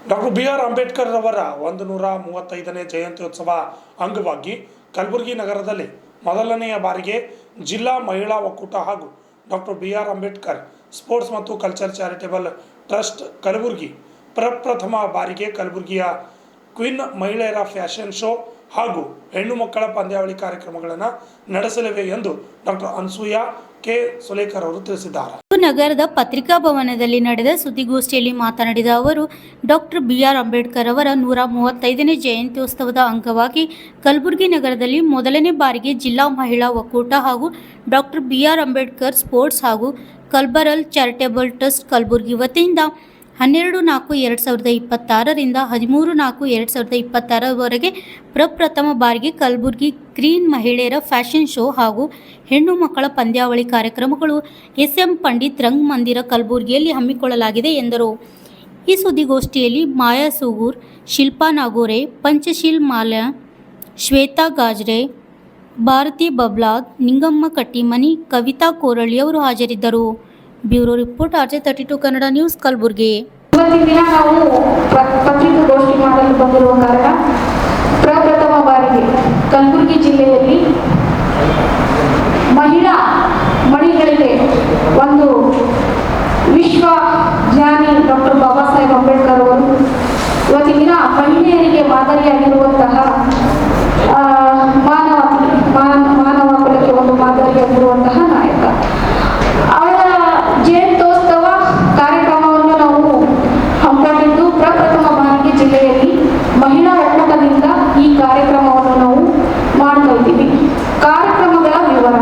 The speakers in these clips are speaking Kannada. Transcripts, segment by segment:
Doctor B R. ಅಂಬೇಡ್ಕರ್ ರವರ 135ನೇ ಜಯಂತ್ಯೋತ್ಸವ ಅಂಗವಾಗಿ ಕಲಬುರಗಿ ನಗರದಲ್ಲಿ ಮೊದಲನೆಯ ಬಾರಿಗೆ ಜಿಲ್ಲಾ ಮಹಿಳಾ ಒಕ್ಕೂಟ ಹಾಗೂ ಡಾಕ್ಟರ್ ಬಿ.ಆರ್. ಅಂಬೇಡ್ಕರ್ ಸ್ಪೋರ್ಟ್ಸ್ ಮತ್ತು ಕಲ್ಚರ್ ಚಾರಿಟೇಬಲ್ ಟ್ರಸ್ಟ್ ಕಲಬುರಗಿ ಪ್ರಪ್ರಥಮ ಬಾರಿಗೆ ಕಲಬುರಗಿಯ ಕ್ವೀನ್ ಮಹಿಳೆಯರ ಫ್ಯಾಷನ್ ಶೋ ಹಾಗೂ ಹೆಣ್ಣು ಮಕ್ಕಳ ಪಂದ್ಯಾವಳಿ ಕಾರ್ಯಕ್ರಮಗಳನ್ನು ನಡೆಸಲಿವೆ ಎಂದು ಡಾಕ್ಟರ್ ಅನ್ಸೂಯಾ ಕೆ ಸುಲೇಕರ್ ಅವರು ತಿಳಿಸಿದ್ದಾರೆ. ನಗರದ ಪತ್ರಿಕಾ ಭವನದಲ್ಲಿ ನಡೆದ ಸುದ್ದಿಗೋಷ್ಠಿಯಲ್ಲಿ ಮಾತನಾಡಿದ ಅವರು, ಡಾಕ್ಟರ್ ಬಿ.ಆರ್. ಅಂಬೇಡ್ಕರ್ ಅವರ 135ನೇ ಜಯಂತ್ಯೋತ್ಸವದ ಅಂಗವಾಗಿ ಕಲಬುರಗಿ ನಗರದಲ್ಲಿ ಮೊದಲನೇ ಬಾರಿಗೆ ಜಿಲ್ಲಾ ಮಹಿಳಾ ಒಕ್ಕೂಟ ಹಾಗೂ ಡಾಕ್ಟರ್ ಬಿ.ಆರ್. ಅಂಬೇಡ್ಕರ್ ಸ್ಪೋರ್ಟ್ಸ್ ಹಾಗೂ ಕಲ್ಚರಲ್ ಚಾರಿಟೇಬಲ್ ಟ್ರಸ್ಟ್ ಕಲಬುರಗಿ ವತಿಯಿಂದ 12/4/2026 ರಿಂದ 13/4/2026 ಪ್ರಪ್ರಥಮ ಬಾರಿಗೆ ಕಲಬುರಗಿ ಕ್ವೀನ್ ಮಹಿಳೆಯರ ಫ್ಯಾಷನ್ ಶೋ ಹಾಗೂ ಹೆಣ್ಣು ಮಕ್ಕಳ ಪಂದ್ಯಾವಳಿ ಕಾರ್ಯಕ್ರಮಗಳು ಎಸ್.ಎಂ. ಪಂಡಿತ್ ರಂಗಮಂದಿರ ಕಲಬುರಗಿಯಲ್ಲಿ ಹಮ್ಮಿಕೊಳ್ಳಲಾಗಿದೆ ಎಂದರು. ಈ ಸುದ್ದಿಗೋಷ್ಠಿಯಲ್ಲಿ ಮಾಯಾ ಸೂಗೂರ್, ಶಿಲ್ಪಾ ನಾಗೋರೆ, ಪಂಚಶೀಲ್ ಮಾಲ್ಯ, ಶ್ವೇತಾ ಗಾಜ್ರೆ, ಭಾರತಿ ಬಬ್ಲಾದ್, ನಿಂಗಮ್ಮ ಕಟ್ಟಿಮನಿ, ಕವಿತಾ ಕೋರಳ್ಳಿ ಅವರು ಹಾಜರಿದ್ದರು. Bureau report RJ32 Kannada news Kalaburagi. ಇವತ್ತಿನ ದಿನ ನಾವು ಪತ್ರಿಕಾಗೋಷ್ಠಿ ಮಾಡಲು ಬಂದಿರುವ ಕಾರಣ ಪ್ರಪ್ರಥಮ ಬಾರಿಗೆ ಕಲಬುರಗಿ ಜಿಲ್ಲೆಯಲ್ಲಿ ಮಹಿಳೆಯರಿಗೆ ಒಂದು ವಿಶ್ವ ಜ್ಞಾನಿ ಡಾಕ್ಟರ್ ಬಾಬಾ ಸಾಹೇಬ್ ಅಂಬೇಡ್ಕರ್ ಅವರು ಇವತ್ತಿನ ದಿನ ಮಹಿಳೆಯರಿಗೆ ಮಾದರಿಯಾಗಿರುವಂತಹ ಮಾನವ ಕುಲಕ್ಕೆ ಒಂದು ಮಾದರಿಯಾಗಿರುವಂತಹ ನಾಯಕ. ಅವರ ಜಯಂತ್ಯೋತ್ಸವ ಕಾರ್ಯಕ್ರಮವನ್ನು ನಾವು ಹಮ್ಮಿಕೊಂಡಿದ್ದು ಪ್ರಪ್ರಥಮ ಬಾರಿಗೆ ಜಿಲ್ಲೆಯಲ್ಲಿ ಮಹಿಳಾ ಒಕ್ಕೂಟದಿಂದ ಈ ಕಾರ್ಯಕ್ರಮವನ್ನು ನಾವು ಮಾಡ್ತಾ ಇದ್ದೀವಿ. ಕಾರ್ಯಕ್ರಮಗಳ ವಿವರ,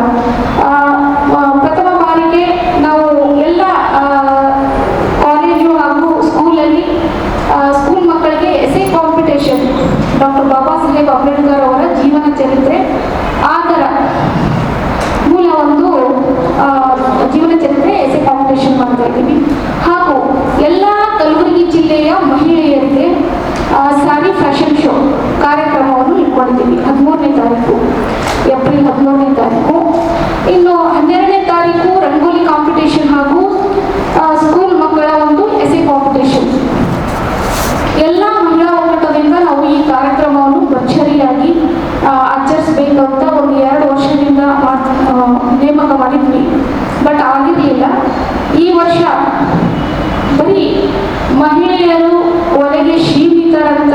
ಪ್ರಥಮ ಬಾರಿಗೆ ನಾವು ಎಲ್ಲ ಕಾಲೇಜು ಹಾಗೂ ಸ್ಕೂಲಲ್ಲಿ ಸ್ಕೂಲ್ ಮಕ್ಕಳಿಗೆ ಎಸೆ ಕಾಂಪಿಟೇಷನ್, ಡಾಕ್ಟರ್ ಬಾಬಾ ಸಾಹೇಬ್ ಅಂಬೇಡ್ಕರ್ ಅವರ ಜೀವನ ಚರಿತ್ರೆ ಆಧಾರ ಮೂಲ ಒಂದು ಜೀವನ ಚರಿತ್ರೆ ಎಸೆ ಕಾಂಪಿಟೇಷನ್ ಮಾಡ್ತಾ ಇದ್ದೀವಿ. ಹಾಗೂ ಎಲ್ಲ ಕಲಬುರಗಿ ಜಿಲ್ಲೆಯ ಮಹಿಳೆಯರಿಗೆ ಸಾರಿ ಫ್ಯಾಷನ್ ಶೋ ಕಾರ್ಯಕ್ರಮವನ್ನು ಇಟ್ಕೊಂಡಿದ್ದೀವಿ 13ನೇ ತಾರೀಕು, ಏಪ್ರಿಲ್ 13ನೇ ತಾರೀಕು. ಇನ್ನು 12ನೇ ತಾರೀಕು ರಂಗೋಲಿ ಕಾಂಪಿಟೇಷನ್ ಹಾಗೂ ಸ್ಕೂಲ್ ಮಕ್ಕಳ ಒಂದು ಎಸೆ ಕಾಂಪಿಟೇಷನ್. ಎಲ್ಲ ಮಹಿಳಾ ಒಕ್ಕೂಟದಿಂದ ನಾವು ಈ ಕಾರ್ಯಕ್ರಮವನ್ನು ಭರ್ಜರಿಯಾಗಿ ಆಚರಿಸಬೇಕು ಅಂತ ಒಂದು 2 ವರ್ಷದಿಂದ ನೇಮಕ ಮಾಡಿದ್ವಿ. ಬಟ್ ಆಗಿರಲಿಲ್ಲ. ಈ ವರ್ಷ ಬರೀ ಮಹಿಳೆಯರು ಒಳಗೆ ಸೀಮಿತರಂತ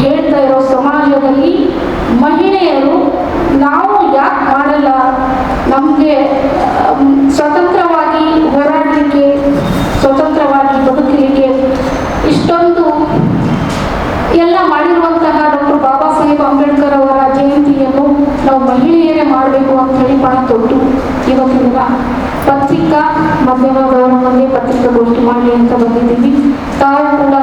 ಹೇಳ್ತಾ ಇರೋ ಸಮಾಜದಲ್ಲಿ ಮಹಿಳೆಯರು ನಾವು ಯಾಕೆ ಮಾಡಲ್ಲ, ನಮಗೆ ಸ್ವತಂತ್ರವಾಗಿ ಹೋರಾಡಲಿಕ್ಕೆ, ಸ್ವತಂತ್ರವಾಗಿ ಬದುಕಲಿಕ್ಕೆ ಇಷ್ಟೊಂದು ಎಲ್ಲ ಮಾಡಿರುವಂತಹ ಡಾಕ್ಟರ್ ಬಾಬಾ ಸಾಹೇಬ್ ಅಂಬೇಡ್ಕರ್ ಅವರ ಜಯಂತಿಯನ್ನು ನಾವು ಮಹಿಳೆಯರೇ ಮಾಡಬೇಕು ಅಂತ ಹೇಳಿ ಮಾಡಿಕೊಟ್ಟು ಇವತ್ತಿನ ಪತ್ರಿಕಾ ಮಾಧ್ಯಮದವರ ಮುಂದೆ ಪತ್ರಿಕಾಗೋಷ್ಠಿ ಮಾಡಿ ಅಂತ ಬಂದಿದ್ದೀವಿ. ತಾವು ಕೂಡ